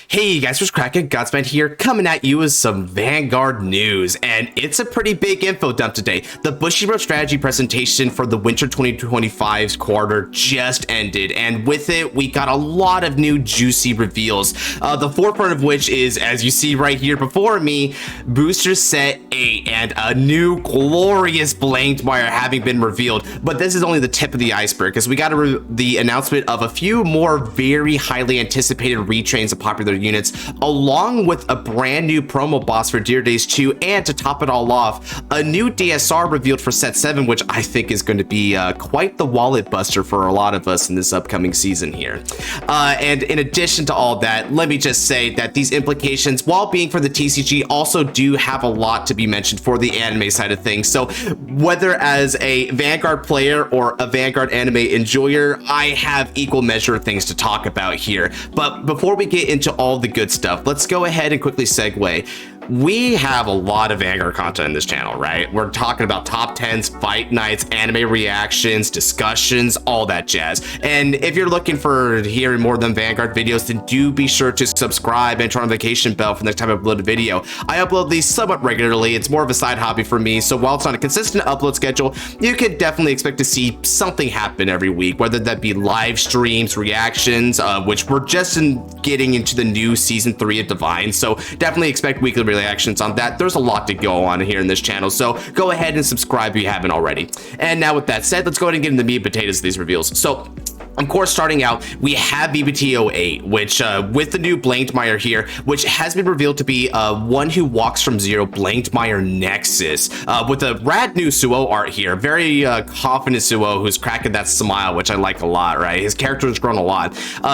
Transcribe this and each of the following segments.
Hey you guys, what's cracking? Godsman here, coming at you with some Vanguard news, and it's a pretty big info dump today. The Bushiroad strategy presentation for the Winter 2025's quarter just ended, and with it, we got a lot of new juicy reveals. The forefront of which is, as you see right here before me, Booster Set 8 and a new glorious Blankmeyer having been revealed. But this is only the tip of the iceberg, because we got the announcement of a few more very highly anticipated retrains of popular units, along with a brand new promo boss for Dear Days 2, and to top it all off, a new DSR revealed for Set 7, which I think is going to be quite the wallet buster for a lot of us in this upcoming season here. And in addition to all that, let me just say that these implications, while being for the TCG, also do have a lot to be mentioned for the anime side of things. So whether as a Vanguard player or a Vanguard anime enjoyer, I have equal measure of things to talk about here. But before we get into all the good stuff, let's go ahead and quickly segue. We have a lot of Vanguard content in this channel, right? We're talking about top 10s, fight nights, anime reactions, discussions, all that jazz. And if you're looking for hearing more than Vanguard videos, then do be sure to subscribe and turn on the notification bell for the next time I upload a video. I upload these somewhat regularly. It's more of a side hobby for me, so while it's on a consistent upload schedule, you can definitely expect to see something happen every week, whether that be live streams, reactions, which we're just getting into the new season 3 of Divine, so definitely expect weekly reactions on that. There's a lot to go on here in this channel, so go ahead and subscribe if you haven't already. And now with that said, let's go ahead and get into the meat and potatoes of these reveals. So of course, starting out, we have BBT08, which with the new Blankmeyer here, which has been revealed to be one who walks from zero, Blankmeyer Nexus, with a rad new Suo art here. Very confident Suo who's cracking that smile, which I like a lot, right? His character has grown a lot.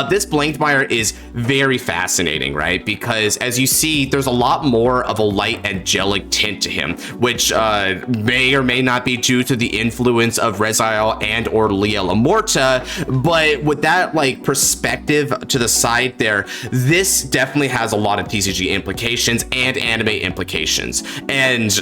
This Blankmeyer is very fascinating, right? Because as you see, there's a lot more of a light angelic tint to him, which may or may not be due to the influence of Rezael and or Liael Amorta, but with that like perspective to the side there, this definitely has a lot of TCG implications and anime implications. And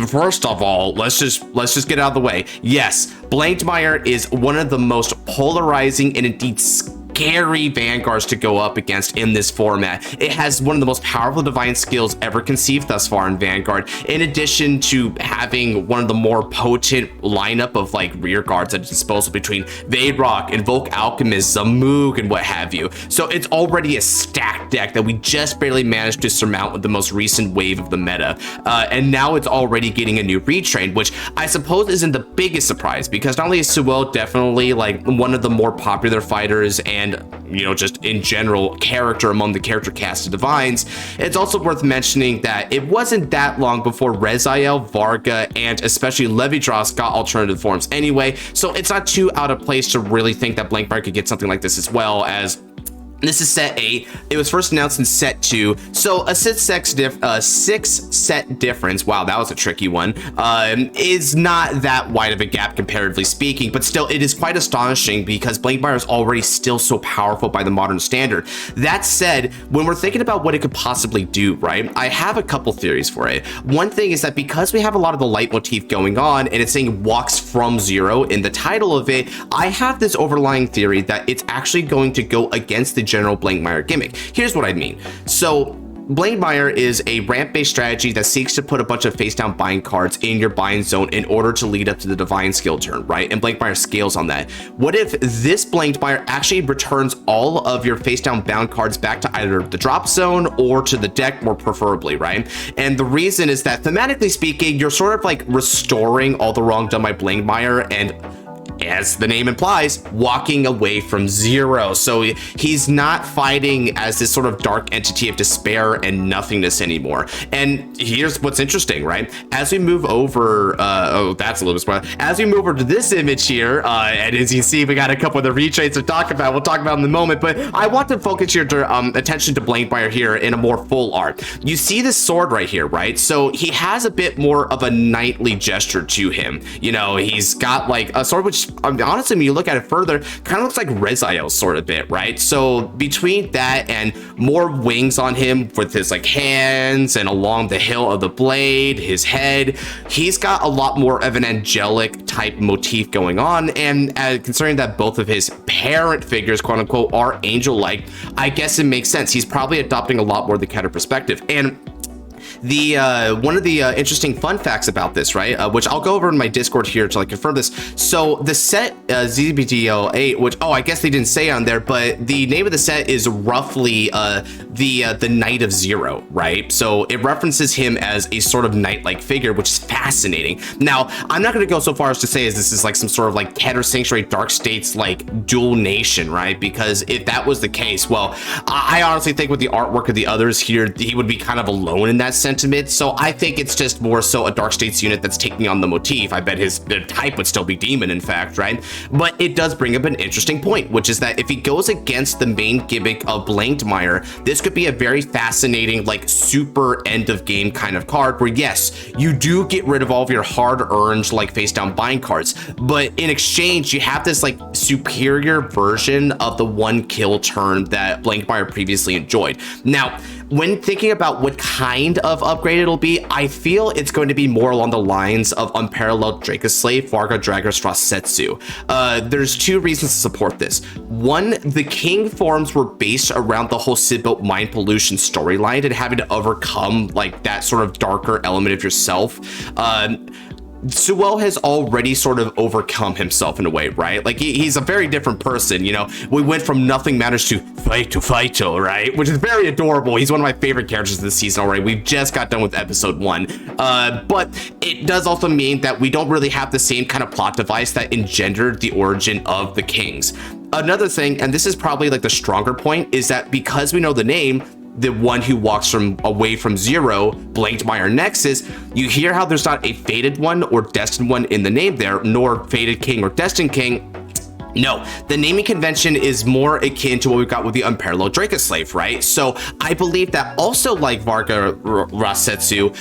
first of all, let's just get out of the way. Yes, Blankmeyer is one of the most polarizing and indeed scary Vanguards to go up against in this format. It has one of the most powerful divine skills ever conceived thus far in Vanguard, in addition to having one of the more potent lineup of like rear guards at its disposal between Vadrock, Invoke Alchemist, Zamoog, and what have you. So it's already a stacked deck that we just barely managed to surmount with the most recent wave of the meta. And now it's already getting a new retrain, which I suppose isn't the biggest surprise, because not only is Suo definitely like one of the more popular fighters and, you know, just in general character among the character cast of Divines, it's also worth mentioning that it wasn't that long before Rezael, Varga, and especially Levidras got alternative forms anyway, so it's not too out of place to really think that Blankmeyer could get something like this, as well as this is set 8. It was first announced in set 2, so a 6 set difference, wow, that was a tricky one, is not that wide of a gap comparatively speaking, but still it is quite astonishing because Blankmeyer is already still so powerful by the modern standard. That said, when we're thinking about what it could possibly do, right, I have a couple theories for it. One thing is that because we have a lot of the leitmotif going on and it's saying walks from zero in the title of it, I have this overlying theory that it's actually going to go against the general Blankmeyer gimmick. Here's what I mean. So Blankmeyer is a ramp-based strategy that seeks to put a bunch of face-down bind cards in your bind zone in order to lead up to the divine skill turn, right? And Blankmeyer scales on that. What if this Blankmeyer actually returns all of your face-down bound cards back to either the drop zone or to the deck, more preferably, right? And the reason is that thematically speaking, you're sort of like restoring all the wrong done by Blankmeyer and, as the name implies, walking away from zero. So he's not fighting as this sort of dark entity of despair and nothingness anymore. And here's what's interesting, right? As we move over, oh, that's a little bit spoiler. As we move over to this image here, and as you see, we got a couple of the retrains to talk about. We'll talk about in a moment, but I want to focus your attention to Blankmeyer here in a more full art. You see this sword right here, right? So he has a bit more of a knightly gesture to him. You know, he's got like a sword which honestly, when you look at it further, kind of looks like Rezael sort of bit, right? So between that and more wings on him with his like hands and along the hill of the blade, his head, he's got a lot more of an angelic type motif going on. And considering that both of his parent figures, quote unquote, are angel-like, I guess it makes sense. He's probably adopting a lot more of the counter perspective. And the one of the interesting fun facts about this, right, which I'll go over in my Discord here to like confirm this. So the set ZBGL8, which I guess they didn't say on there, but the name of the set is roughly the Knight of Zero, right? So it references him as a sort of knight-like figure, which is fascinating. Now, I'm not going to go so far as to say as this is like some sort of like Keter Sanctuary Dark States like dual nation, right? Because if that was the case, well, I honestly think with the artwork of the others here, he would be kind of alone in that sentiment. So I think it's just more so a Dark States unit that's taking on the motif. I bet his type would still be Demon, in fact, right? But it does bring up an interesting point, which is that if he goes against the main gimmick of Blankmeyer, this could be a very fascinating, like super end of game kind of card where yes, you do get rid of all of your hard-earned like face down bind cards, but in exchange, you have this like superior version of the one kill turn that Blankmeyer previously enjoyed. Now, when thinking about what kind of upgrade it'll be, I feel it's going to be more along the lines of Unparalleled Dracoslave, Varga Dragos Rasetsu. There's two reasons to support this. One, the King forms were based around the whole Sid-built mind pollution storyline and having to overcome like that sort of darker element of yourself. Suel has already sort of overcome himself in a way, right? Like he's a very different person, you know. We went from nothing matters to Fighto, right? Which is very adorable. He's one of my favorite characters this season already. We've just got done with episode 1. But it does also mean that we don't really have the same kind of plot device that engendered the origin of the Kings. Another thing, and this is probably like the stronger point, is that because we know the name, the one who walks away from zero, Blankmeyer Nexus, you hear how there's not a fated one or destined one in the name there, nor fated king or destined king. No, the naming convention is more akin to what we've got with the Unparalleled Dracoslave, right? So I believe that also like Varga Rasetsu,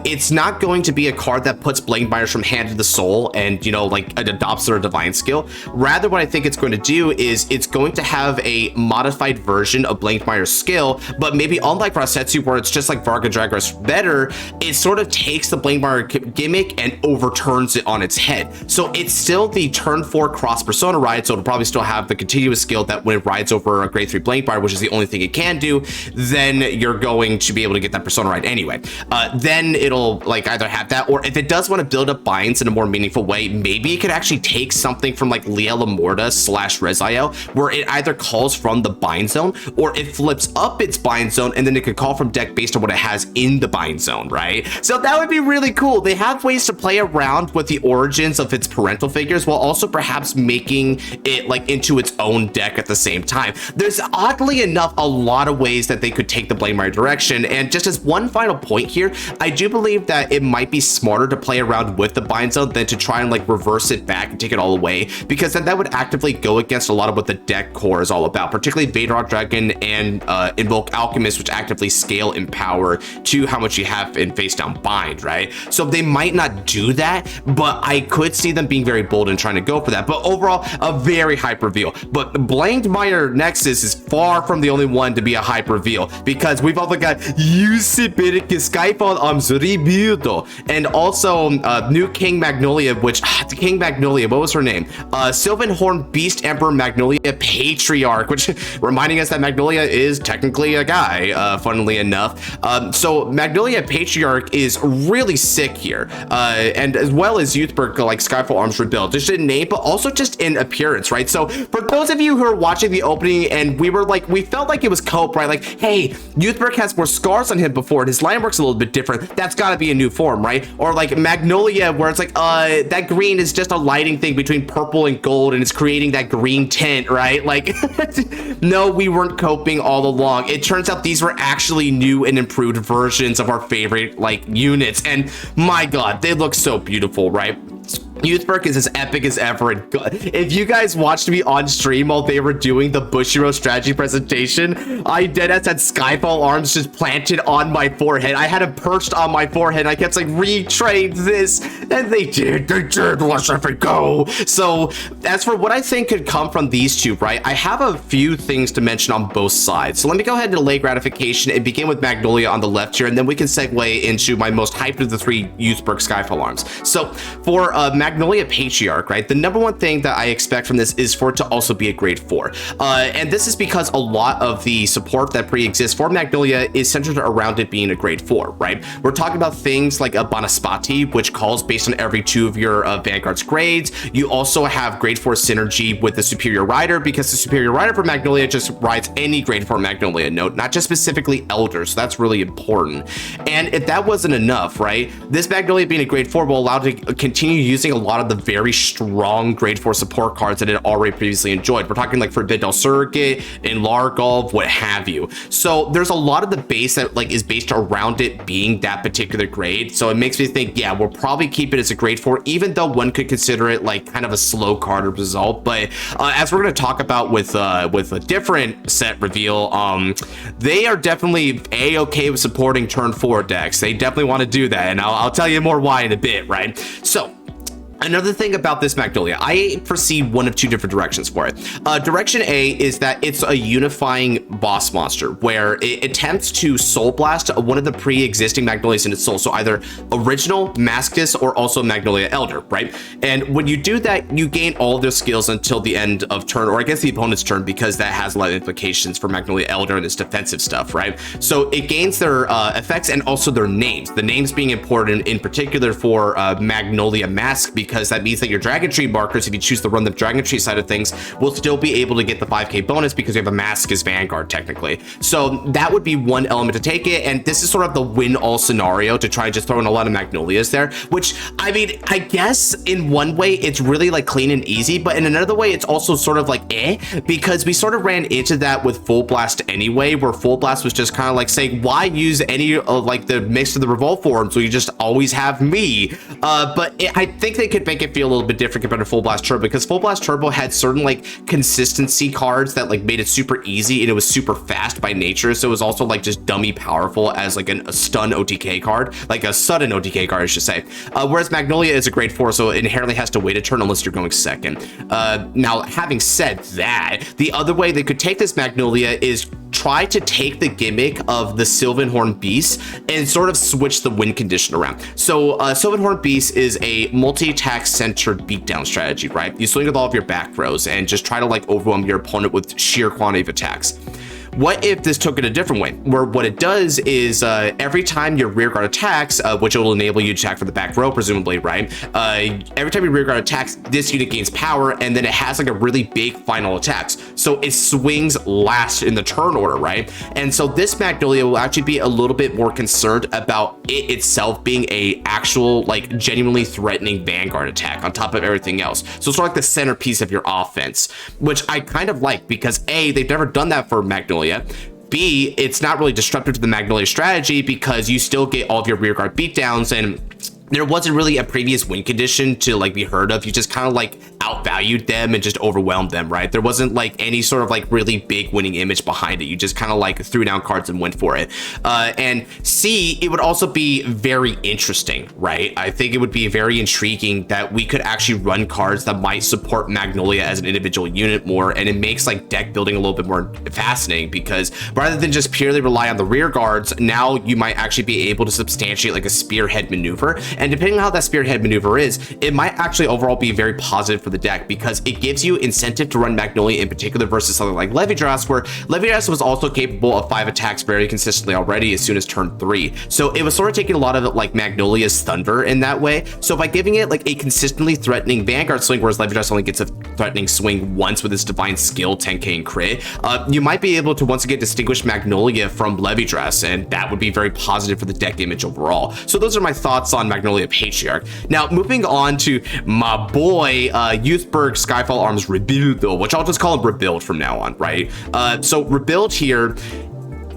it's not going to be a card that puts Blankmeyer from hand to the soul and, you know, like it adopts their divine skill. Rather, what I think it's going to do is it's going to have a modified version of Blankmeyer's skill, but maybe unlike Rasetsu, where it's just like Varga Dragos better, it sort of takes the Blankmeyer gimmick and overturns it on its head. So it's still the turn 4 cross persona ride, so it'll probably still have the continuous skill that when it rides over a grade 3 Blankmeyer, which is the only thing it can do, then you're going to be able to get that persona ride anyway. Then it'll like either have that, or if it does want to build up binds in a more meaningful way, maybe it could actually take something from like Liael Amorta / Rezael, where it either calls from the bind zone or it flips up its bind zone and then it could call from deck based on what it has in the bind zone, right? So that would be really cool. They have ways to play around with the origins of its parental figures while also perhaps making it like into its own deck at the same time. There's oddly enough a lot of ways that they could take the Blankmeyer direction. And just as one final point here, I do believe that it might be smarter to play around with the bind zone than to try and like reverse it back and take it all away, because then that would actively go against a lot of what the deck core is all about, particularly Vaderok Dragon and Invoke Alchemist, which actively scale in power to how much you have in face down bind, right? So they might not do that, but I could see them being very bold and trying to go for that. But overall, a very hype reveal. But Blankmeyer Nexus is far from the only one to be a hype reveal, because we've also got Yusipirk Skyfall Amzuributo, and also new King Magnolia, which King Magnolia, what was her name? Sylvanhorn Beast Emperor Magnolia Patriarch, which reminding us that Magnolia is technically a guy, funnily enough. So Magnolia Patriarch is really sick here, and as well as Youthberg, like Skyfall Arms Rebuild, just in name, but also just in appearance, right? So for those of you who are watching the opening and we felt like it was Cope, right? Like, hey, Youthberg has more scars on him before and his line work's a little bit different. That's got to be a new form, right? Or like Magnolia, where it's like, that green is just a lighting thing between purple and gold and it's creating that green tint, right? Like, no, we weren't coping all along. It turns out these were actually new and improved versions of our favorite like units, and my god, they look so beautiful, right? Youthberg is as epic as ever. And if you guys watched me on stream while they were doing the Bushiroad strategy presentation, I deadass had Skyfall arms just planted on my forehead. I had them perched on my forehead, and I kept saying, retrain this, and they did, let's have it go. So as for what I think could come from these two, right, I have a few things to mention on both sides. So let me go ahead and delay gratification and begin with Magnolia on the left here, and then we can segue into my most hyped of the three Youthberg Skyfall arms. So for Magnolia Patriarch, right, the number one thing that I expect from this is for it to also be a grade 4. And this is because a lot of the support that pre-exists for Magnolia is centered around it being a grade 4, right? We're talking about things like a Banaspati, which calls based on every 2 of your Vanguard's grades. You also have grade 4 synergy with the Superior Rider, because the Superior Rider for Magnolia just rides any grade 4 Magnolia note, not just specifically Elder, so that's really important. And if that wasn't enough, right, this Magnolia being a grade 4 will allow it to continue using a lot of the very strong grade 4 support cards that it already previously enjoyed. We're talking like Forbidden Surrogate and Largolv, what have you. So there's a lot of the base that like is based around it being that particular grade. So it makes me think, yeah, we'll probably keep it as a grade 4, even though one could consider it like kind of a slow card result. But as we're going to talk about with a different set reveal, they are definitely a-okay with supporting turn 4 decks. They definitely want to do that, and I'll tell you more why in a bit, right? So another thing about this Magnolia, I foresee one of 2 different directions for it. Direction A is that it's a unifying boss monster where it attempts to Soul Blast one of the pre-existing Magnolias in its soul. So either original, Mascus, or also Magnolia Elder, right? And when you do that, you gain all of their skills until the end of turn, or I guess the opponent's turn, because that has a lot of implications for Magnolia Elder and its defensive stuff, right? So it gains their effects and also their names. The names being important in particular for Magnolia Mask, because that means that your Dragon Tree markers, if you choose to run the Dragon Tree side of things, will still be able to get the 5k bonus because you have a Mask as Vanguard technically. So that would be one element to take it, and this is sort of the win-all scenario to try and just throw in a lot of Magnolias there, which, I mean, I guess in one way it's really like clean and easy, but in another way it's also sort of like because we sort of ran into that with Full Blast anyway, where Full Blast was just kind of like saying, why use any of like the mix of the Revolt form, so you just always have me. But I think they could make it feel a little bit different compared to Full Blast Turbo, because Full Blast Turbo had certain like consistency cards that like made it super easy, and it was super fast by nature, so it was also like just dummy powerful as like a stun OTK card, like a sudden OTK card I should say, whereas Magnolia is a grade 4, so it inherently has to wait a turn unless you're going second. Now having said that, the other way they could take this Magnolia is try to take the gimmick of the Sylvanhorn Beast and sort of switch the win condition around. So Sylvanhorn Beast is a multi-attack centered beatdown strategy, right? You swing with all of your back rows and just try to like overwhelm your opponent with sheer quantity of attacks. What if this took it a different way, where what it does is every time your rear guard attacks, which will enable you to attack for the back row, presumably, right? Every time your rear guard attacks, this unit gains power, and then it has like a really big final attacks. So it swings last in the turn order, right? And so this Magnolia will actually be a little bit more concerned about it itself being a actual, like, genuinely threatening Vanguard attack on top of everything else. So it's sort of like the centerpiece of your offense, which I kind of like, because A, they've never done that for Magnolia. B, it's not really disruptive to the Magnolia strategy because you still get all of your rear guard beatdowns, and there wasn't really a previous win condition to like be heard of. You just kind of like outvalued them and just overwhelmed them, right? There wasn't like any sort of like really big winning image behind it. You just kind of like threw down cards and went for it. And C, it would also be very interesting, right? I think it would be very intriguing that we could actually run cards that might support Magnolia as an individual unit more, and it makes like deck building a little bit more fascinating, because rather than just purely rely on the rear guards, now you might actually be able to substantiate like a spearhead maneuver. And depending on how that spearhead maneuver is, it might actually overall be very positive for the deck, because it gives you incentive to run Magnolia in particular versus something like Levidras, where Levidras was also capable of 5 attacks very consistently already as soon as turn 3. So it was sort of taking a lot of like Magnolia's thunder in that way. So by giving it like a consistently threatening Vanguard swing, whereas Levidras only gets a threatening swing once with its Divine Skill 10k and crit, you might be able to once again distinguish Magnolia from Levidras, and that would be very positive for the deck image overall. So those are my thoughts on Magnolia Patriarch. Now moving on to my boy Youthberg Skyfall Arms Rebuild, though, which I'll just call him Rebuild from now on, right? So Rebuild here,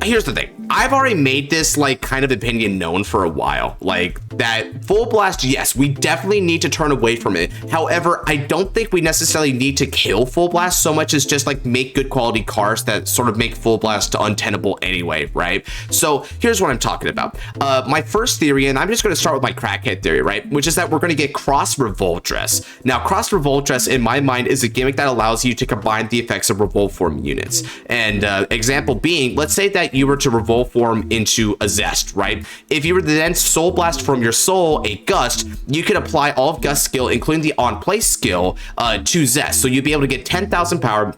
here's the thing. I've already made this like kind of opinion known for a while, like that Full Blast, yes, we definitely need to turn away from it. However, I don't think we necessarily need to kill Full Blast so much as just like make good quality cards that sort of make Full Blast untenable anyway, right? So here's what I'm talking about. My first theory, and I'm just going to start with my crackhead theory, right? Which is that we're going to get Cross Revoltress. Now, Cross Revoltress in my mind is a gimmick that allows you to combine the effects of Revolt Form units. And example being, let's say that you were to Revolt Form into a Zest, right? If you were to then Soul Blast from your Soul a Gust, you could apply all of Gust skill, including the On Play skill, to Zest. So you'd be able to get 10,000 power,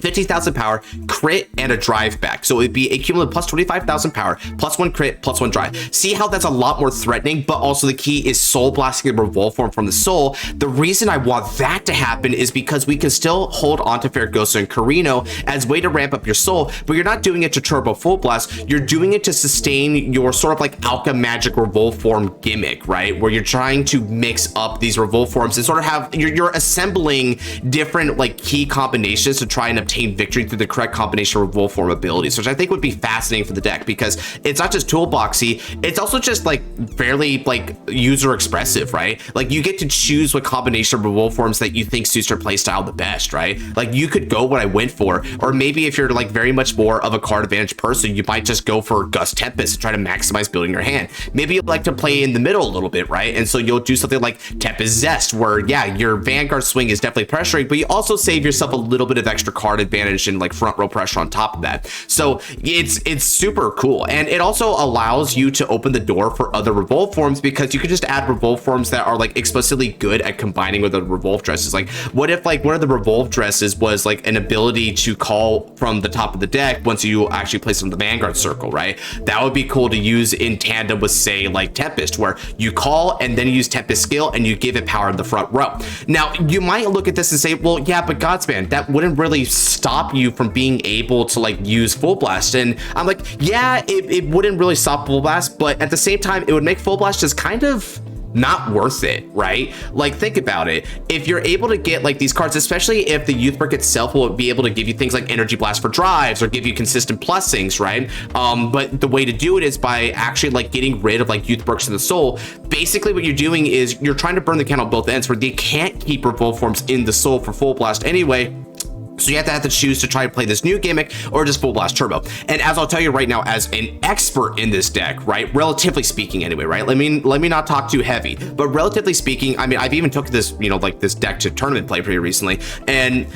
50,000 power, crit, and a drive back. So it'd be a cumulative plus 25,000 power, plus 1 crit, plus 1 drive. See how that's a lot more threatening, but also the key is Soul Blasting the Revolt Form from the Soul. The reason I want that to happen is because we can still hold on to Fergosa and Carino as way to ramp up your Soul, but you're not doing it to Turbo Full Blast, you're doing it to sustain your sort of like Alchemy Magic Revolt Form gimmick, right? Where you're trying to mix up these Revolt Forms and sort of have, you're assembling different like key combinations to try and obtain victory through the correct combination of Revolt Form abilities, which I think would be fascinating for the deck because it's not just toolboxy, it's also just like fairly like user expressive, right? Like you get to choose what combination of Revolt Forms that you think suits your playstyle the best, right? Like you could go what I went for, or maybe if you're like very much more of a card advantage person, you might just go for Gust Tempest and try to maximize building your hand. Maybe you'd like to play in the middle a little bit, right? And so you'll do something like Tempest Zest, where yeah, your Vanguard swing is definitely pressuring, but you also save yourself a little bit of extra card advantage and like front row pressure on top of that. So it's super cool, and it also allows you to open the door for other Revolt Forms because you could just add Revolt Forms that are like explicitly good at combining with the Revolt Dresses. Like what if like one of the Revolt Dresses was like an ability to call from the top of the deck once you actually place them in the Vanguard circle, right? That would be cool to use in tandem with say like Tempest, where you call and then you use Tempest skill and you give it power in the front row. Now you might look at this and say, well yeah, but Godspan, that wouldn't really stop you from being able to like use Full Blast. And I'm like, yeah, it wouldn't really stop Full Blast, but at the same time it would make Full Blast just kind of not worth it, right? Like think about it, if you're able to get like these cards, especially if the Youth Brick itself will be able to give you things like Energy Blast for drives or give you consistent plusings, right? But the way to do it is by actually like getting rid of like Youth Bricks in the Soul. Basically what you're doing is you're trying to burn the count on both ends, where they can't keep Revolt Forms in the Soul for Full Blast anyway. So you have to choose to try to play this new gimmick or just Full Blast Turbo. And as I'll tell you right now, as an expert in this deck, right, relatively speaking anyway, right, let me not talk too heavy, but relatively speaking, I mean, I've even took this, you know, like this deck to tournament play pretty recently, and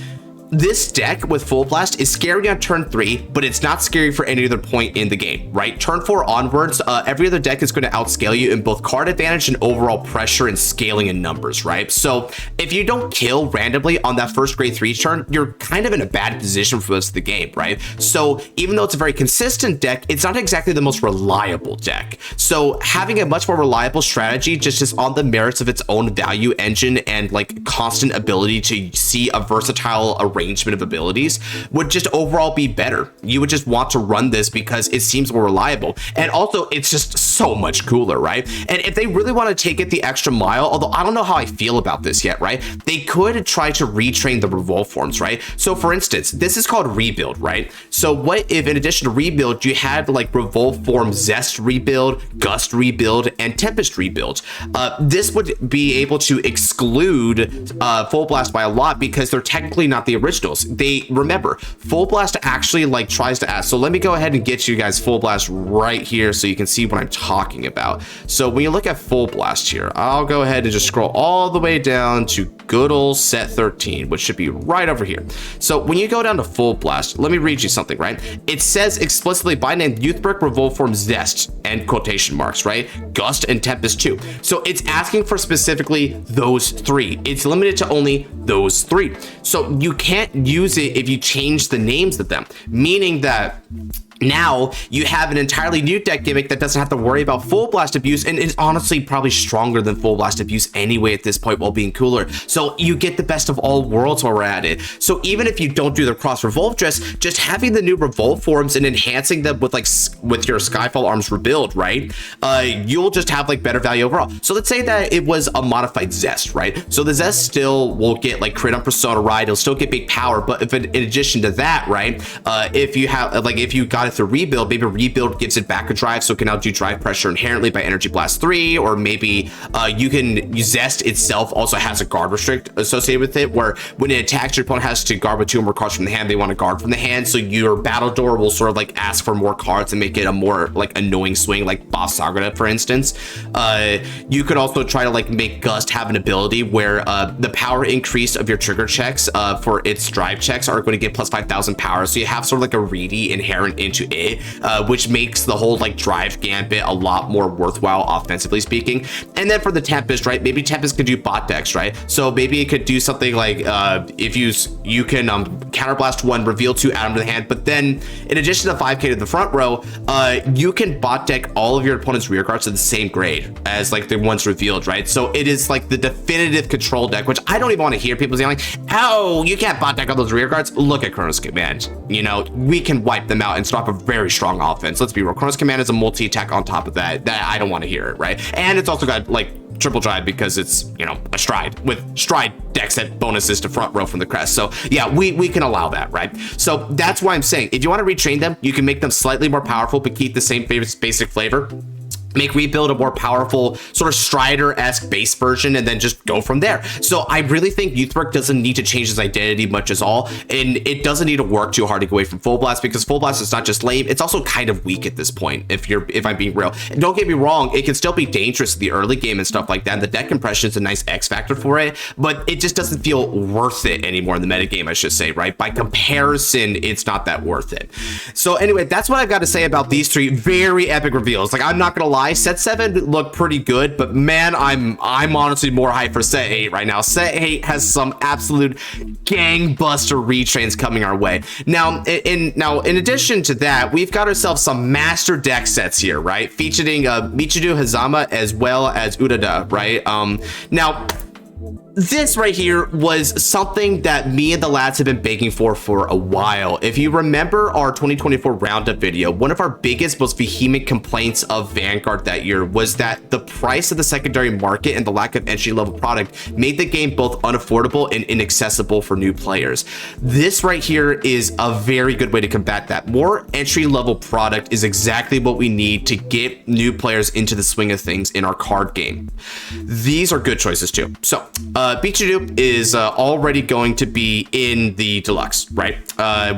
this deck with Full Blast is scary on turn 3, but it's not scary for any other point in the game, right? Turn 4 onwards, every other deck is going to outscale you in both card advantage and overall pressure and scaling in numbers, right? So if you don't kill randomly on that first grade 3 turn, you're kind of in a bad position for the rest of the game, right? So even though it's a very consistent deck, it's not exactly the most reliable deck. So having a much more reliable strategy just on the merits of its own value engine and like constant ability to see a versatile arrangement of abilities would just overall be better. You would just want to run this because it seems more reliable, and also it's just so much cooler, right? And if they really want to take it the extra mile, although I don't know how I feel about this yet, right, they could try to retrain the Revolt Forms, right? So for instance, this is called Rebuild, right? So what if in addition to Rebuild you had like Revolt Form Zest Rebuild, Gust Rebuild, and Tempest Rebuild? This would be able to exclude Full Blast by a lot because they're technically not the originals. They, remember, Full Blast actually like tries to ask, so let me go ahead and get you guys Full Blast right here so you can see what I'm talking about. So when you look at Full Blast here, I'll go ahead and just scroll all the way down to good old set 13, which should be right over here. So when you go down to Full Blast, let me read you something, right? It says explicitly by name Youth Brick Revolt Form Zest, and quotation marks, right? Gust and Tempest too. So it's asking for specifically those 3. It's limited to only those 3. So you can't use it if you change the names of them, meaning that now you have an entirely new deck gimmick that doesn't have to worry about Full Blast abuse, and is honestly probably stronger than Full Blast abuse anyway at this point while being cooler. So you get the best of all worlds while we're at it. So even if you don't do the Cross Revolt Dress, just having the new Revolt Forms and enhancing them with like with your Skyfall Arms rebuild, right, you'll just have like better value overall. So let's say that it was a modified Zest, right? So the Zest still will get like crit on Persona Ride, it'll still get big power, but if in addition to that, right, if you have like if you got got it through rebuild, maybe rebuild gives it back a drive, so it can now do drive pressure inherently by Energy Blast 3, or maybe you can Zest itself also has a guard restrict associated with it, where when it attacks, your opponent has to guard with 2 or more cards from the hand. They want to guard from the hand, so your battle door will sort of like ask for more cards and make it a more like annoying swing, like Boss Sagrada, for instance. You could also try to like make Gust have an ability where the power increase of your trigger checks for its drive checks are going to get plus 5,000 power, so you have sort of like a ready inherent into it, which makes the whole like drive gambit a lot more worthwhile offensively speaking. And then for the Tempest, right, maybe Tempest could do bot decks, right? So maybe it could do something like if you can counterblast 1, reveal 2, add them to the hand, but then in addition to 5k to the front row, you can bot deck all of your opponent's rear guards to the same grade as like the ones revealed, right? So it is like the definitive control deck, which I don't even want to hear people saying like, oh, you can't bot deck all those rear guards. Look at Chronos Command, you know, we can wipe them out and stop a very strong offense. Let's be real, Chronos Command is a multi-attack on top of that I don't want to hear it, right? And it's also got like triple drive because it's, you know, a stride with stride decks that bonuses to front row from the crest. So yeah, we can allow that, right? So that's why I'm saying if you want to retrain them, you can make them slightly more powerful but keep the same basic flavor. Make rebuild a more powerful sort of Strider-esque base version and then just go from there. So I really think Youthwork doesn't need to change his identity much as all, and it doesn't need to work too hard to get away from Full Blast, because Full Blast is not just lame, it's also kind of weak at this point if I'm being real. And don't get me wrong, it can still be dangerous in the early game and stuff like that, and the deck compression is a nice X factor for it, but it just doesn't feel worth it anymore in the metagame, I should say, right? By comparison, it's not that worth it. So anyway, that's what I've got to say about these 3 very epic reveals. Like, I'm not gonna lie, set 7 looked pretty good, but man, I'm honestly more hyped for set 8 right now. Set 8 has some absolute gangbuster retrains coming our way. Now in addition to that, we've got ourselves some master deck sets here, right? Featuring Michiru Hazama as well as Urada, right? Now this right here was something that me and the lads have been begging for a while. If you remember our 2024 roundup video, one of our biggest, most vehement complaints of Vanguard that year was that the price of the secondary market and the lack of entry-level product made the game both unaffordable and inaccessible for new players. This right here is a very good way to combat that. More entry-level product is exactly what we need to get new players into the swing of things in our card game. These are good choices too. So Bichuru is already going to be in the deluxe, right?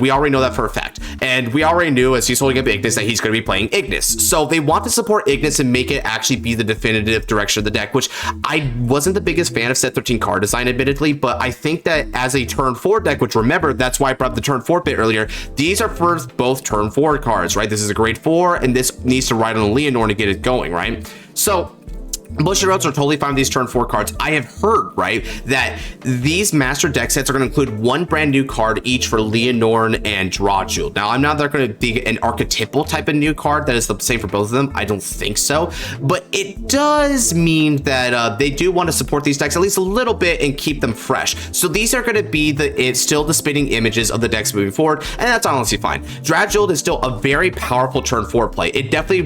We already know that for a fact, and we already knew as he's holding up Ignis that he's going to be playing Ignis. So they want to support Ignis and make it actually be the definitive direction of the deck, which I wasn't the biggest fan of set 13 card design, admittedly, but I think that as a turn 4 deck, which remember, that's why I brought up the turn 4 bit earlier, these are for both turn 4 cards, right? This is a grade 4, and this needs to ride on Leonor to get it going, right? So Bushiroads are totally fine with these turn 4 cards. I have heard, right, that these master deck sets are going to include 1 brand new card each for Leonorn and Drawjewel. Now, I'm not going to be an archetypal type of new card that is the same for both of them. I don't think so, but it does mean that they do want to support these decks at least a little bit and keep them fresh. So these are going to be still the spitting images of the decks moving forward, and that's honestly fine. Drawjewel is still a very powerful turn 4 play. It definitely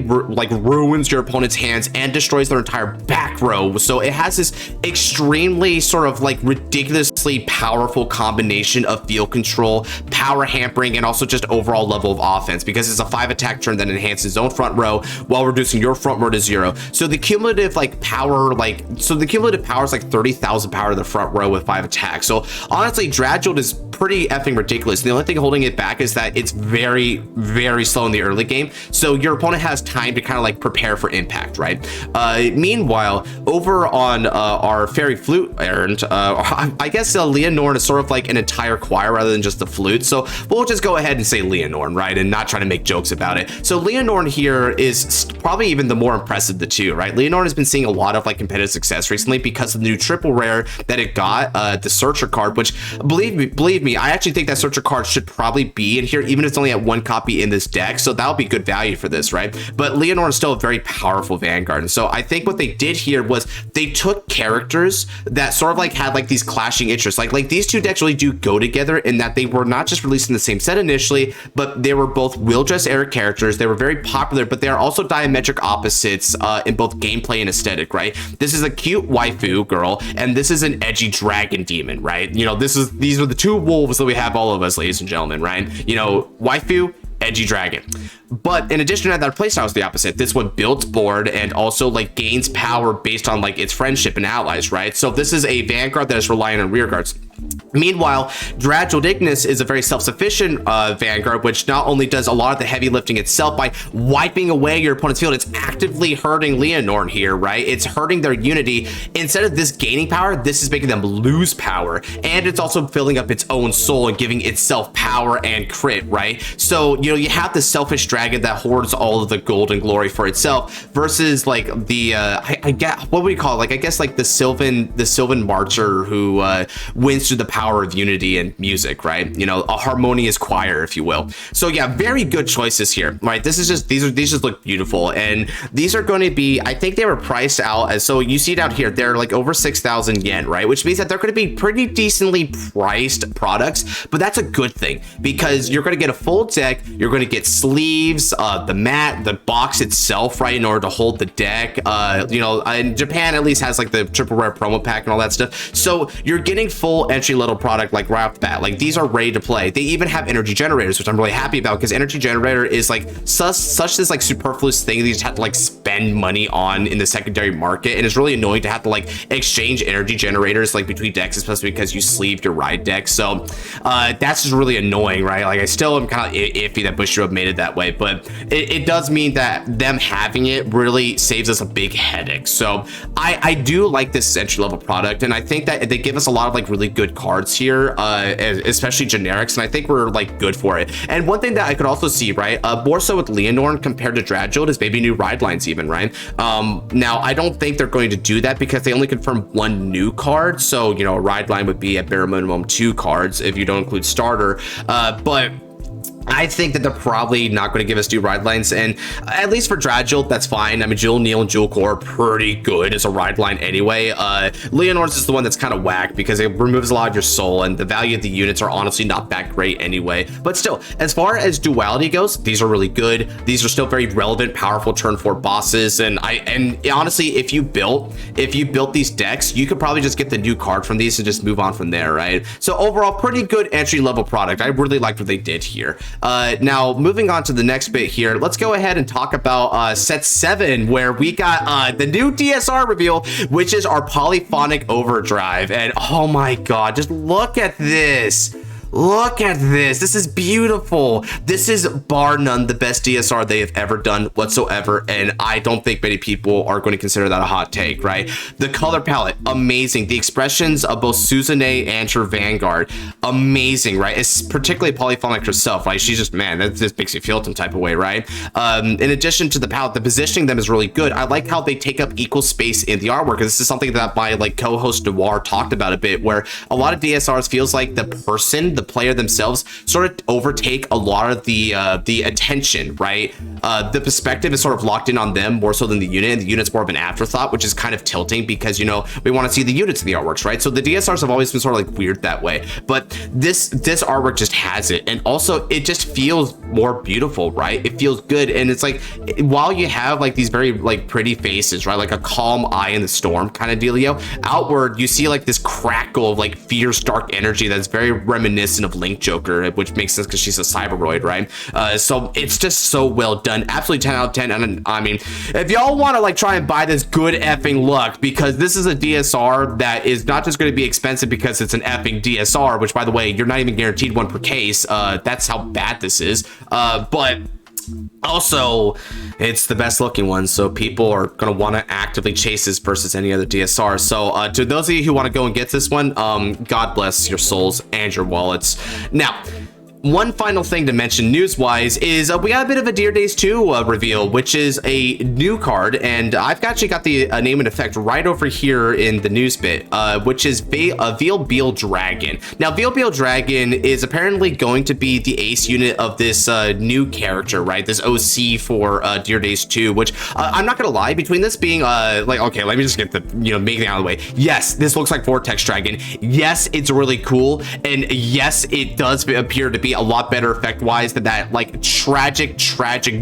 ruins your opponent's hands and destroys their entire back row, so it has this extremely sort of like ridiculously powerful combination of field control, power hampering, and also just overall level of offense, because it's a 5 attack turn that enhances his own front row while reducing your front row to 0. So the cumulative power is like 30,000 power to the front row with 5 attacks. So honestly, Drawjewel is pretty effing ridiculous. The only thing holding it back is that it's very, very slow in the early game, so your opponent has time to kind of like prepare for impact, right? Meanwhile, over on our Fairy Flute errand, I guess Leonorn is sort of like an entire choir rather than just the flute, so we'll just go ahead and say Leonorn, right, and not try to make jokes about it. So Leonorn here is probably even the more impressive of the two, right? Leonorn has been seeing a lot of like competitive success recently because of the new triple rare that it got, the Searcher card, which believe me, I actually think that Searcher card should probably be in here, even if it's only at 1 copy in this deck, so that'll be good value for this, right? But Leonorn is still a very powerful Vanguard, and so I think what they did here was they took characters that sort of like had like these clashing interests, like these two decks really do go together in that they were not just released in the same set initially, but they were both Wildress era characters. They were very popular, but they are also diametric opposites in both gameplay and aesthetic, right? This is a cute waifu girl, and this is an edgy dragon demon, right? You know, these are the two wolves that we have, all of us, ladies and gentlemen, right? You know, waifu edgy dragon. But in addition to that, their playstyle is the opposite. This one builds board and also like gains power based on like its friendship and allies, right? So this is a Vanguard that is relying on rear guards. Meanwhile, Divinez is a very self-sufficient Vanguard, which not only does a lot of the heavy lifting itself by wiping away your opponent's field, it's actively hurting Lieal here, right? It's hurting their unity. Instead of this gaining power, this is making them lose power. And it's also filling up its own soul and giving itself power and crit, right? So, you know, you have the selfish dragon that hoards all of the gold and glory for itself versus like the, I get, what would we call it? Like, I guess like the Sylvan Marcher who wins through the power of unity and music, right? You know, a harmonious choir, if you will. So yeah, very good choices here, right? This is just, these just look beautiful, and these are going to be, I think they were priced out as, so you see it out here, they're like over 6,000 yen, right? Which means that they're going to be pretty decently priced products, but that's a good thing because you're going to get a full deck, you're going to get sleeves, the mat, the box itself, right, in order to hold the deck. You know, and Japan at least has like the triple rare promo pack and all that stuff. So you're getting full entry level product like right off the bat. Like these are ready to play. They even have energy generators, which I'm really happy about because energy generator is like such this like superfluous thing that you just have to like spend money on in the secondary market, and it's really annoying to have to like exchange energy generators like between decks, especially because you sleeved your ride deck. So that's just really annoying, right? Like I still am kind of iffy that Bushiroad made it that way, but it does mean that them having it really saves us a big headache. So I do like this entry level product, and I think that they give us a lot of like really good cards here, especially generics, and I think we're like good for it. And one thing that I could also see, right, more so with Lieal compared to Dragold is maybe new ride lines even, right? Now I don't think they're going to do that because they only confirmed one new card, so you know a ride line would be at bare minimum 2 cards if you don't include starter, but I think that they're probably not going to give us new ride lines, and at least for Dragold, that's fine. I mean, Jewel Neil and Jewel Core are pretty good as a ride line anyway. Lieal's is the one that's kind of whack because it removes a lot of your soul, and the value of the units are honestly not that great anyway. But still, as far as duality goes, these are really good. These are still very relevant, powerful turn 4 bosses, and honestly, if you built these decks, you could probably just get the new card from these and just move on from there, right? So overall, pretty good entry level product. I really liked what they did here. Now moving on to the next bit here, let's go ahead and talk about set 7, where we got the new DSR reveal, which is our polyphonic overdrive. And oh my god, just look at this. Look at this. This is beautiful. This is bar none the best DSR they have ever done whatsoever, and I don't think many people are going to consider that a hot take, right? The color palette, amazing. The expressions of both Suzune and her Vanguard, amazing, right? It's particularly polyphonic herself, right? She's just, man, that just makes you feel some type of way, right? In addition to the palette, the positioning them is really good. I like how they take up equal space in the artwork, and this is something that my like co-host Noir talked about a bit, where a lot of DSRs feels like the player themselves sort of overtake a lot of the attention, right? The perspective is sort of locked in on them more so than the unit, and the unit's more of an afterthought, which is kind of tilting because, you know, we want to see the units in the artworks, right? So the DSRs have always been sort of like weird that way, but this artwork just has it, and also it just feels more beautiful, right? It feels good, and it's like while you have like these very like pretty faces, right, like a calm eye in the storm kind of dealio, outward you see like this crackle of like fierce dark energy that's very reminiscent of Link Joker, which makes sense because she's a cyberoid, right? So it's just so well done. Absolutely 10 out of 10. And I mean, if y'all want to like try and buy this good effing luck, because this is a DSR that is not just going to be expensive because it's an effing DSR, which by the way, you're not even guaranteed one per case. That's how bad this is. But also, it's the best looking one, so people are going to want to actively chase this versus any other DSR. So to those of you who want to go and get this one, God bless your souls and your wallets. Now, one final thing to mention news-wise is we got a bit of a Dear Days 2 reveal, which is a new card, and I've actually got the name and effect right over here in the news bit, which is Veil Dragon. Now, Veil Dragon is apparently going to be the ace unit of this new character, right? This OC for Dear Days 2, which I'm not gonna lie, between this being like, okay, let me just get the, you know, making it out of the way. Yes, this looks like Vortex Dragon. Yes, it's really cool, and yes, it does appear to be a lot better effect wise than that like tragic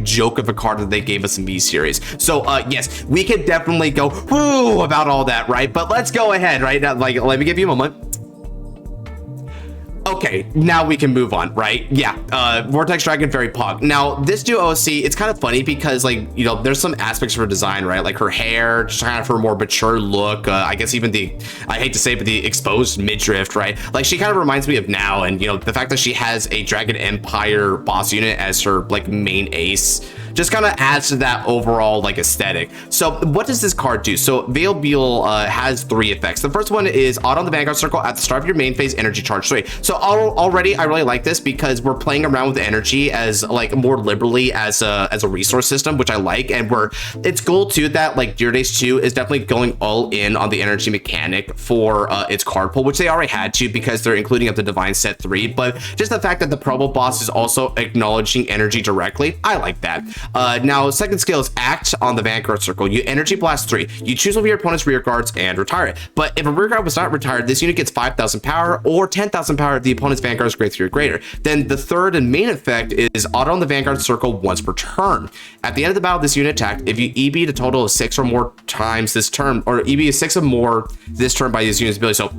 joke of a card that they gave us in V series. So yes, we could definitely go whoo about all that, right? But let's go ahead, right now, like let me give you a moment. Okay, now we can move on, right? Yeah, Vortex Dragon, very pog. Now, this new OC, it's kind of funny because, like, you know, there's some aspects of her design, right? Like her hair, just kind of her more mature look. I guess even the, I hate to say it, but the exposed midriff, right? Like, she kind of reminds me of Now, and, you know, the fact that she has a Dragon Empire boss unit as her, like, main ace just kind of adds to that overall like aesthetic. So what does this card do? So Veil has 3 effects. The first one is auto on the Vanguard circle at the start of your main phase, energy charge 3. So already I really like this because we're playing around with energy as like more liberally as a resource system, which I like. And it's cool too that like Divinez 2 is definitely going all in on the energy mechanic for its card pool, which they already had to because they're including up the Divine set 3. But just the fact that the promo boss is also acknowledging energy directly, I like that. Now, second skill is Act on the Vanguard circle. You energy blast 3. You choose over your opponent's rear guards and retire it. But if a rear guard was not retired, this unit gets 5,000 power or 10,000 power if the opponent's Vanguard is grade 3 or greater. Then the third and main effect is auto on the Vanguard circle once per turn. At the end of the battle, this unit attacked. If you EB'd a total of 6 or more times this turn, or EB is 6 or more this turn by this unit's ability, so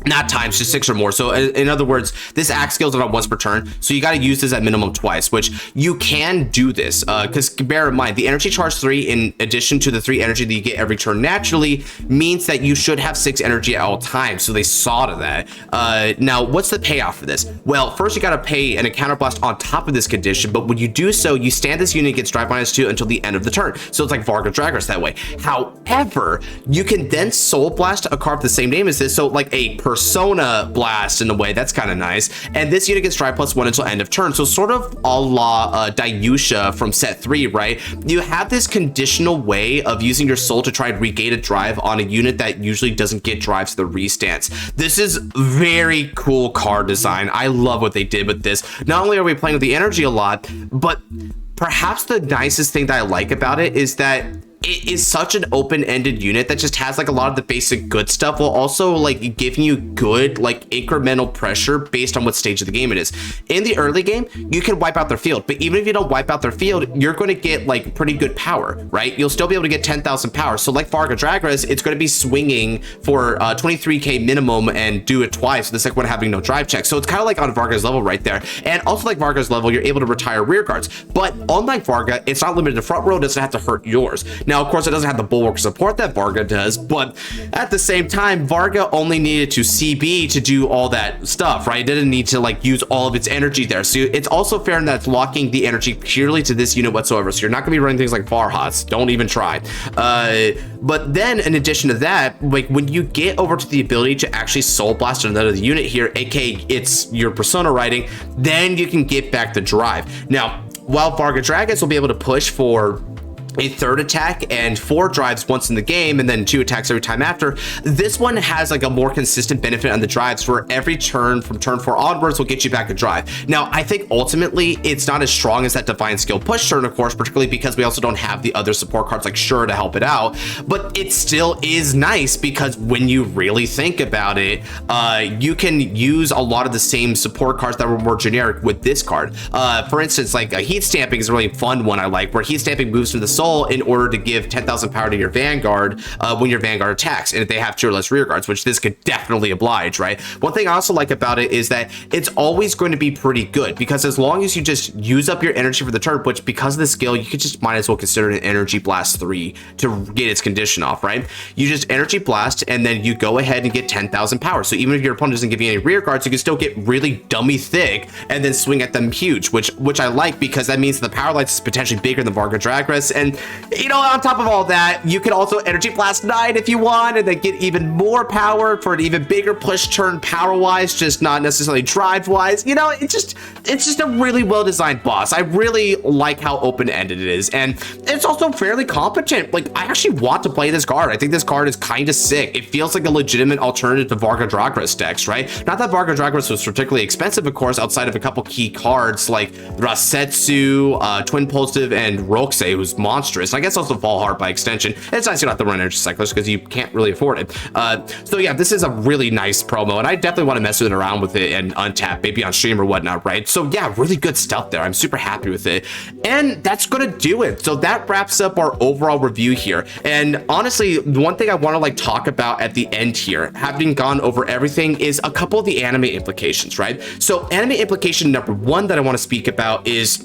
not times, just 6 or more. So in other words, this act skills are not once per turn, so you got to use this at minimum twice, which you can do this because bear in mind the energy charge 3 in addition to the 3 energy that you get every turn naturally means that you should have 6 energy at all times, so they saw to that. Now what's the payoff for this? Well, first you got to pay an encounter blast on top of this condition, but when you do so, you stand this unit gets drive -2 until the end of the turn, so it's like Varga Draggers that way. However, you can then soul blast a card with the same name as this, so like a Persona blast in a way. That's kind of nice. And this unit gets drive +1 until end of turn, so sort of a la Dayusha from set 3, right? You have this conditional way of using your soul to try and regain a drive on a unit that usually doesn't get drives to the restance. This is very cool card design. I love what they did with this. Not only are we playing with the energy a lot, but perhaps the nicest thing that I like about it is that it is such an open-ended unit that just has like a lot of the basic good stuff while also like giving you good like incremental pressure based on what stage of the game it is. In the early game, you can wipe out their field, but even if you don't wipe out their field, you're going to get like pretty good power, right? You'll still be able to get 10,000 power. So like Varga Dragras, it's going to be swinging for 23k minimum and do it twice, the second one having no drive check. So it's kind of like on Varga's level right there. And also like Varga's level, you're able to retire rear guards, but unlike Varga, it's not limited to front row, it doesn't have to hurt yours. Now, of course, it doesn't have the bulwark support that Varga does, but at the same time, Varga only needed to CB to do all that stuff, right? It didn't need to like use all of its energy there. So it's also fair in that it's locking the energy purely to this unit whatsoever. So you're not gonna be running things like Varhats. Don't even try. But then in addition to that, like when you get over to the ability to actually soul blast another unit here, aka it's your persona writing, then you can get back the drive. Now, while Varga Dragons will be able to push for a 3rd attack and 4 drives once in the game and then 2 attacks every time after, this one has like a more consistent benefit on the drives where every turn from turn 4 onwards will get you back a drive. Now, I think ultimately it's not as strong as that Divine Skill push turn, of course, particularly because we also don't have the other support cards like Sure to help it out, but it still is nice because when you really think about it, you can use a lot of the same support cards that were more generic with this card. For instance, like Heat Stamping is a really fun one I like, where Heat Stamping moves from the soul in order to give 10,000 power to your Vanguard when your Vanguard attacks, and if they have 2 or less rear guards, which this could definitely oblige, right? One thing I also like about it is that it's always going to be pretty good because as long as you just use up your energy for the turn, which because of the skill, you could just might as well consider an energy blast 3 to get its condition off, right? You just energy blast and then you go ahead and get 10,000 power. So even if your opponent doesn't give you any rear guards, you can still get really dummy thick and then swing at them huge, which I like because that means the power lights is potentially bigger than Varga Dragras. And you know, on top of all that, you can also energy blast 9 if you want and then get even more power for an even bigger push turn power wise, just not necessarily drive wise. You know, it's just a really well designed boss. I really like how open ended it is, and it's also fairly competent. Like, I actually want to play this card. I think this card is kind of sick. It feels like a legitimate alternative to Varga Dragras decks, right? Not that Varga Dragras was particularly expensive, of course, outside of a couple key cards like Rasetsu, Twin Positive, and Rokusei, who's monster monstrous. I guess also fall hard by extension. It's nice you don't have to run energy cyclers because you can't really afford it. So yeah, this is a really nice promo, and I definitely want to mess with it around with it and untap, maybe on stream or whatnot, right? So yeah, really good stuff there. I'm super happy with it. And that's gonna do it. So that wraps up our overall review here. And honestly, one thing I want to like talk about at the end here, having gone over everything, is a couple of the anime implications, right? So anime implication number one that I want to speak about is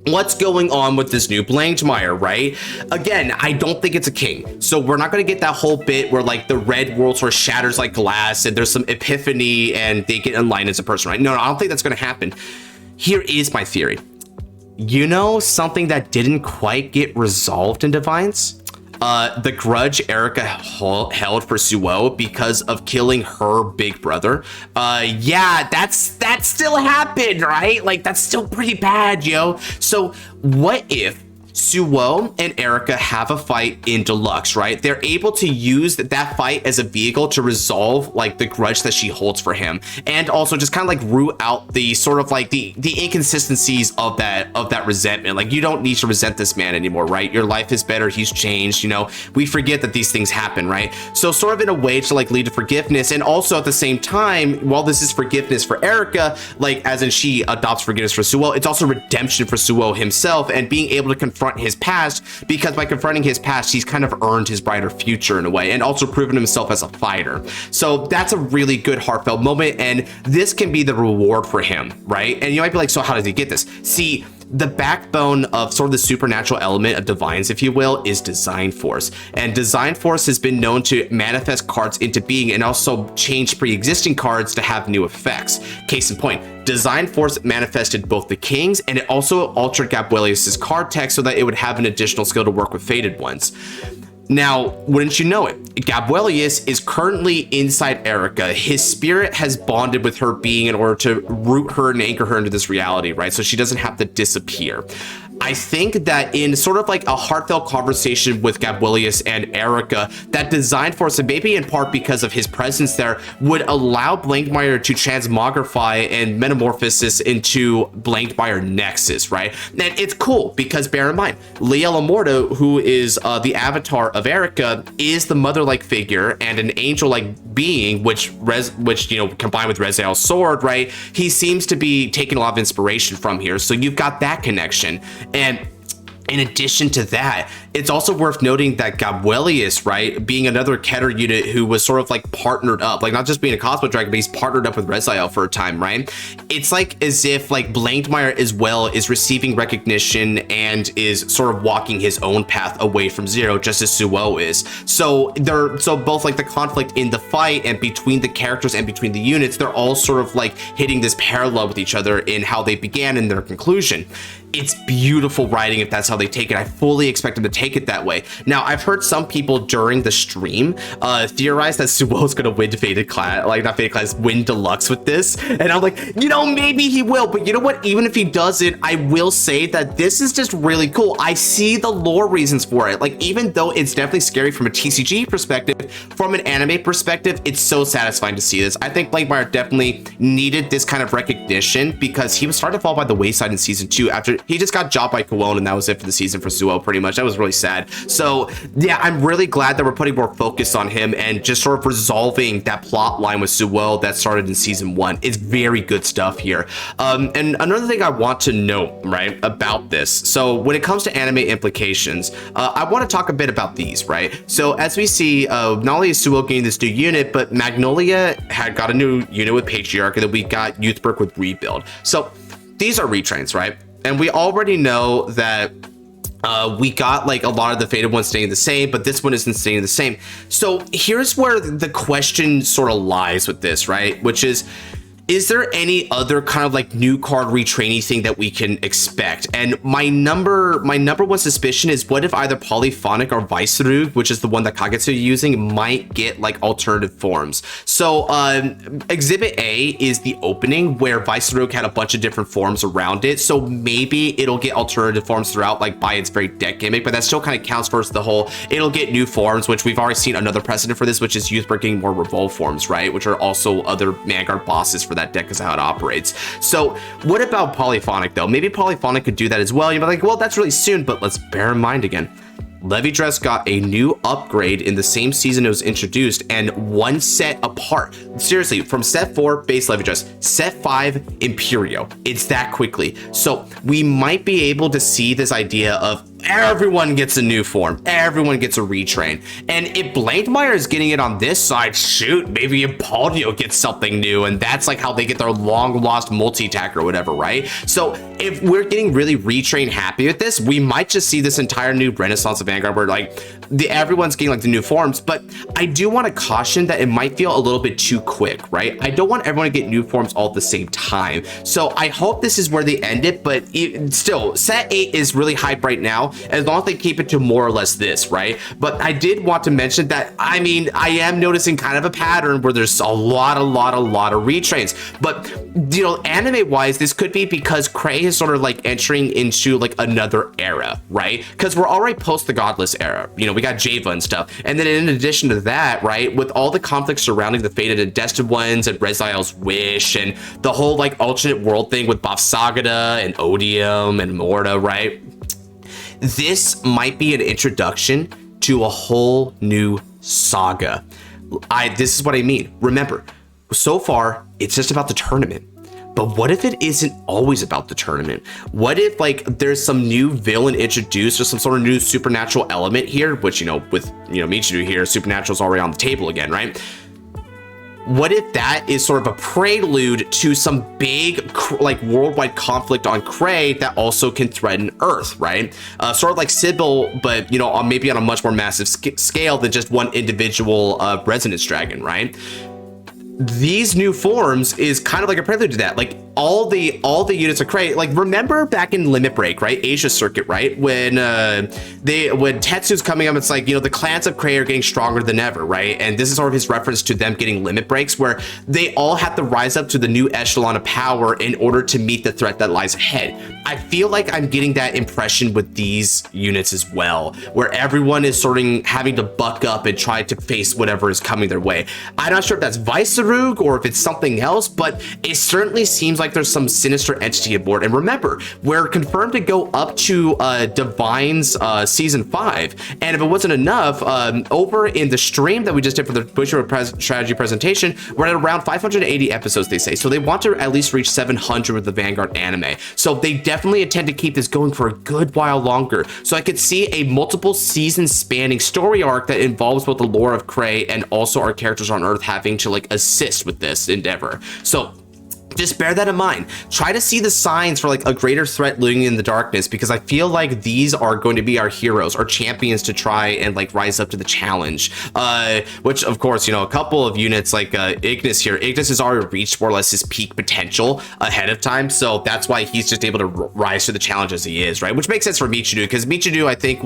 what's going on with this new Blankmeyer, right? Again, I don't think it's a king. So we're not going to get that whole bit where like the red world sort of shatters like glass and there's some epiphany and they get enlightened as a person, right? No, I don't think that's going to happen. Here is my theory. You know, something that didn't quite get resolved in Divinez? The grudge Erika held for Suo because of killing her big brother. Yeah, that still happened, right? Like, that's still pretty bad, yo. So what if Suo and Erika have a fight in Deluxe, right? They're able to use that fight as a vehicle to resolve like the grudge that she holds for him, and also just kind of like root out the sort of like the inconsistencies of that resentment. Like, you don't need to resent this man anymore, right? Your life is better, he's changed, you know. We forget that these things happen, right? So sort of in a way to like lead to forgiveness, and also at the same time, while this is forgiveness for Erika, like as in she adopts forgiveness for Suo, it's also redemption for Suo himself and being able to confront his past, because by confronting his past, he's kind of earned his brighter future in a way, and also proven himself as a fighter. So that's a really good heartfelt moment, and this can be the reward for him, right? And you might be like, so how does he get this? See, the backbone of sort of the supernatural element of Divinez, if you will, is Design Force. And Design Force has been known to manifest cards into being and also change pre-existing cards to have new effects. Case in point, Design Force manifested both the Kings, and it also altered Gabrielius's card text so that it would have an additional skill to work with faded ones. Now, wouldn't you know it, Gabrielius is currently inside Erika. His spirit has bonded with her being in order to root her and anchor her into this reality, right? So she doesn't have to disappear. I think that in sort of like a heartfelt conversation with Gabrielius and Erika, that Design Force, and maybe in part because of his presence there, would allow Blankmeyer to transmogrify and metamorphosis into Blankmeyer Nexus, right? And it's cool because, bear in mind, Liael Amorta, who is the avatar of Erika, is the mother-like figure and an angel-like being, which you know, combined with Rezael's sword, right? He seems to be taking a lot of inspiration from here. So you've got that connection. And in addition to that, it's also worth noting that Gabrielius, right, being another Keter unit who was sort of like partnered up, like not just being a Cosmo Dragon, but he's partnered up with Rezael for a time, right? It's like as if like Blankmeyer as well is receiving recognition and is sort of walking his own path away from Zero, just as Suo is. So both like the conflict in the fight and between the characters and between the units, they're all sort of like hitting this parallel with each other in how they began and their conclusion. It's beautiful writing if that's how they take it. I fully expect them to take it that way. Now, I've heard some people during the stream theorize that Suo's gonna win Faded Class, like not Faded Class, win Deluxe with this. And I'm like, you know, maybe he will, but you know what? Even if he doesn't, I will say that this is just really cool. I see the lore reasons for it. Like, even though it's definitely scary from a TCG perspective, from an anime perspective, it's so satisfying to see this. I think Blankmeyer definitely needed this kind of recognition because he was starting to fall by the wayside in season 2 after he just got dropped by Kuon, and that was it for the season for Suo, pretty much. That was really sad. So yeah, I'm really glad that we're putting more focus on him and just sort of resolving that plot line with Suo that started in season 1. It's very good stuff here. And another thing I want to note, right, about this. So when it comes to anime implications, I want to talk a bit about these, right? So as we see, not only is Suo getting this new unit, but Magnolia had got a new unit with Patriarch, and then we got Youthberg with Rebuild. So these are retrains, right? And we already know that we got like a lot of the faded ones staying the same, but this one isn't staying the same. So here's where the question sort of lies with this, right? Which is there any other kind of like new card retraining thing that we can expect? And my number one suspicion is, what if either Polyphonic or Viceroy, which is the one that Kagetsu is using, might get like alternative forms. So Exhibit A is the opening where Viceroy had a bunch of different forms around it. So maybe it'll get alternative forms throughout, like by its very deck gimmick, but that still kind of counts towards the whole, it'll get new forms, which we've already seen another precedent for this, which is Youthberg getting more Revolve forms, right? Which are also other Vanguard bosses for for that deck is how it operates. So what about Polyphonic though? Maybe Polyphonic could do that as well. You're like, well, that's really soon, but let's bear in mind again, Levidras got a new upgrade in the same season it was introduced, and one set apart. Seriously, from set 4, base Levidras, set 5, Imperio. It's that quickly. So we might be able to see this idea of everyone gets a new form, everyone gets a retrain. And if Blankmeyer is getting it on this side, shoot, maybe Impaldio gets something new, and that's like how they get their long lost multi-attack or whatever, right? So if we're getting really retrain happy with this, we might just see this entire new renaissance of Vanguard where like everyone's getting like the new forms. But I do want to caution that it might feel a little bit too quick, right? I don't want everyone to get new forms all at the same time. So I hope this is where they end it, but still, set 8 is really hype right now, as long as they keep it to more or less this, right? But I did want to mention that, I mean, I am noticing kind of a pattern where there's a lot of retrains. But, you know, anime wise, this could be because Cray is sort of like entering into like another era, right? Because we're already post the Godless era. You know, we got Java and stuff. And then in addition to that, right, with all the conflicts surrounding the Fated and Destined ones and Rezael's Wish and the whole like alternate world thing with Bafsagada and Odium and Amorta, right? This might be an introduction to a whole new saga. This is what I mean. Remember, so far, it's just about the tournament. But what if it isn't always about the tournament? What if like there's some new villain introduced or some sort of new supernatural element here, which, you know, with, you know, Michiru here, supernatural's already on the table again, right? What if that is sort of a prelude to some big like worldwide conflict on Cray that also can threaten Earth, right? Sort of like Sybil, but, you know, maybe on a much more massive scale than just one individual resonance dragon, right? These new forms is kind of like a prelude to that. Like all the units are Cray. Like remember back in Limit Break, right? Asia Circuit, right? When Tetsu's coming up, it's like, you know, the clans of Cray are getting stronger than ever, right? And this is sort of his reference to them getting limit breaks where they all have to rise up to the new echelon of power in order to meet the threat that lies ahead. I feel like I'm getting that impression with these units as well, where everyone is sort of having to buck up and try to face whatever is coming their way. I'm not sure if that's Viceroog or if it's something else, but it certainly seems like there's some sinister entity aboard. And remember, we're confirmed to go up to Divine's season 5. And if it wasn't enough, over in the stream that we just did for the Bushiroad strategy presentation, we're at around 580 episodes, they say. So they want to at least reach 700 with the Vanguard anime. So they definitely intend to keep this going for a good while longer. So I could see a multiple season spanning story arc that involves both the lore of Cray and also our characters on Earth having to like assist with this endeavor. So just bear that in mind. Try to see the signs for like a greater threat looming in the darkness, because I feel like these are going to be our heroes, our champions to try and like rise up to the challenge. Which of course, you know, a couple of units like Ignis here. Ignis has already reached more or less his peak potential ahead of time, so that's why he's just able to rise to the challenge as he is, right? Which makes sense for Michiru, because Michiru, I think,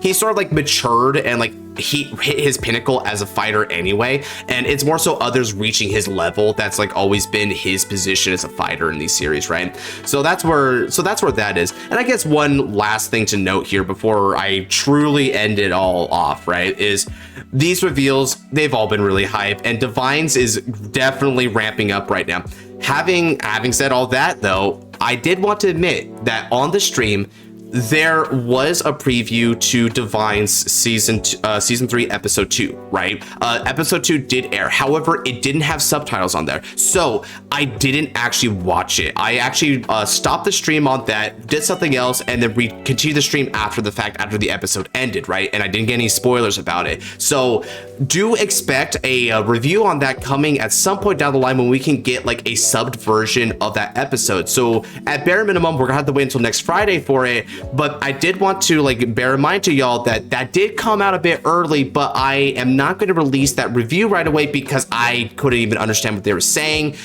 he's sort of like matured and like he hit his pinnacle as a fighter anyway, and it's more so others reaching his level that's like always been his position as a fighter in these series, right? So that's where that is. And I guess one last thing to note here before I truly end it all off, right, is these reveals, they've all been really hype, and Divinez is definitely ramping up right now. Having said all that though, I did want to admit that on the stream there was a preview to Divinez season 3 episode 2, right? Episode 2 did air, however it didn't have subtitles on there, so I didn't actually watch it. I actually stopped the stream on that, did something else, and then continued the stream after the fact, after the episode ended, right? And I didn't get any spoilers about it, so do expect a review on that coming at some point down the line when we can get like a subbed version of that episode. So at bare minimum, we're gonna have to wait until next Friday for it. But I did want to like bear in mind to y'all that that did come out a bit early, but I am not going to release that review right away because I couldn't even understand what they were saying.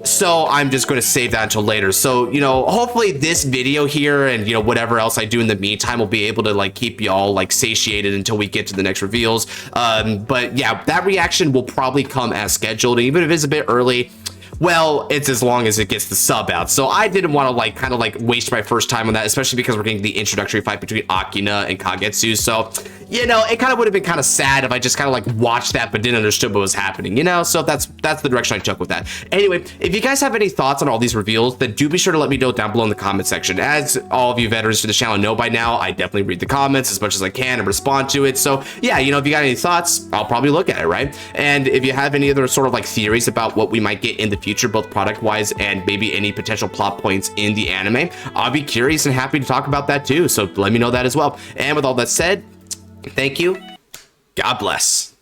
So I'm just going to save that until later. So, you know, hopefully this video here and, you know, whatever else I do in the meantime will be able to like keep y'all like satiated until we get to the next reveals. But yeah, that reaction will probably come as scheduled. Even if it's a bit early, well, it's as long as it gets the sub out. So I didn't want to like kind of like waste my first time on that, especially because we're getting the introductory fight between Akina and Kagetsu. So, you know, it kind of would have been kind of sad if I just kind of like watched that but didn't understand what was happening, you know? So that's the direction I took with that. Anyway, if you guys have any thoughts on all these reveals, then do be sure to let me know down below in the comment section. As all of you veterans to the channel know by now, I definitely read the comments as much as I can and respond to it. So yeah, you know, if you got any thoughts, I'll probably look at it, right? And if you have any other sort of like theories about what we might get in the future, both product wise and maybe any potential plot points in the anime, I'll be curious and happy to talk about that too. So let me know that as well. And with all that said, thank you. God bless.